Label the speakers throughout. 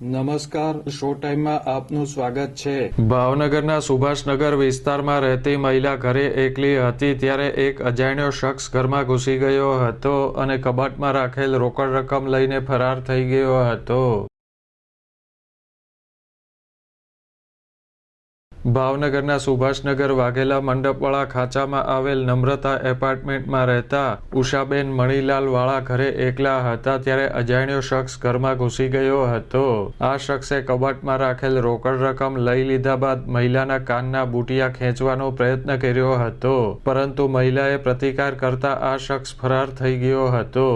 Speaker 1: નમસ્કાર, શો ટાઈમમાં આપનું સ્વાગત છે।
Speaker 2: ભાવનગરના સુભાષનગર વિસ્તારમાં રહેતી મહિલા ઘરે એકલી હતી ત્યારે એક અજાણ્યો શખ્સ ઘરમાં ઘૂસી ગયો હતો અને કબાટમાં રાખેલ રોકડ રકમ લઈને ફરાર થઈ ગયો હતો। ભાવનગરના સુભાષનગર વાઘેલા મંડપવાળા ખાંચામાં આવેલ નમ્રતા એપાર્ટમેન્ટમાં રહેતા ઉષાબેન મણીલાલ વાળા ઘરે એકલા હતા ત્યારે અજાણ્યો શખ્સ ઘરમાં ઘૂસી ગયો હતો। આ શખ્સે કબાટમાં રાખેલ રોકડ રકમ લઈ લીધા બાદ મહિલાના કાનના બુટિયા ખેંચવાનો પ્રયત્ન કર્યો હતો, પરંતુ મહિલાએ પ્રતિકાર કરતા આ શખ્સ ફરાર થઈ ગયો હતો।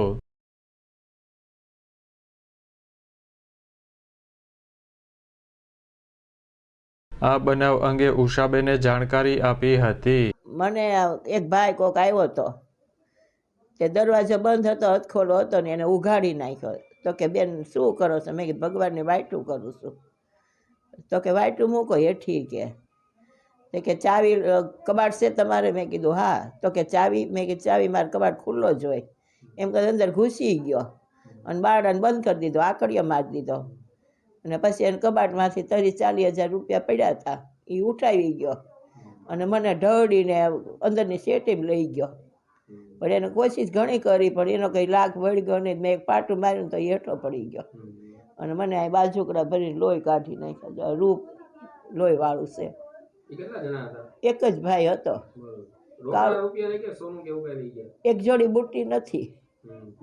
Speaker 2: આ બનાવ અંગે ઉષાબેને જાણકારી આપી હતી।
Speaker 3: મને એક ભાઈ કોક આવ્યો હતો, તે દરવાજો બંધ હતો, હથખોલો હતો ને એને ઉઘાડી નાખ્યો। તો કે બેન શું કરો છો? મેં કીધું ભગવાનની વાયટું કરું છું। તો કે વાયટું મૂકો હેઠી કે ચાવી કબાટ છે તમારે? મેં કીધું હા। તો કે ચાવી? મેં કીધું ચાવી મારે કબાટ ખુલ્લો જ હોય। એમ કરી અંદર ઘૂસી ગયો અને બારણાને બંધ કરી દીધો, આકડીઓ મારી દીધો અને પછી એને કબાટમાંથી 30-40 હજાર રૂપિયા પડ્યા હતા, એ ઉઠાવી ગયો અને મને ઢળીને અંદરની સેટીમાં લઈ ગયો। પણ એને કોશિશ ઘણી કરી પણ એનો કંઈ લાગ વળગ્યો નહીં। મેં એક પાટું માર્યું તો એ હેઠો પડી ગયો અને મને આ બાજુકડા ભરીને લોહી કાઢી નાખ્યા। રૂપ લોહીવાળું છે। એક જ ભાઈ હતો। એક જોડી બુટ્ટી નથી,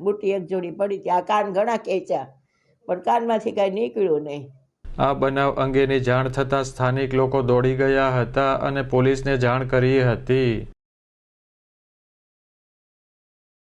Speaker 3: બુટ્ટી એક જોડી પડી હતી। આ કાન ઘણા ખેંચ્યા પણ કાનમાંથી કાંઈ નીકળ્યું નહીં।
Speaker 2: આ બનાવ અંગેની જાણ થતાં સ્થાનિક લોકો દોડી ગયા હતા અને પોલીસને જાણ કરી હતી।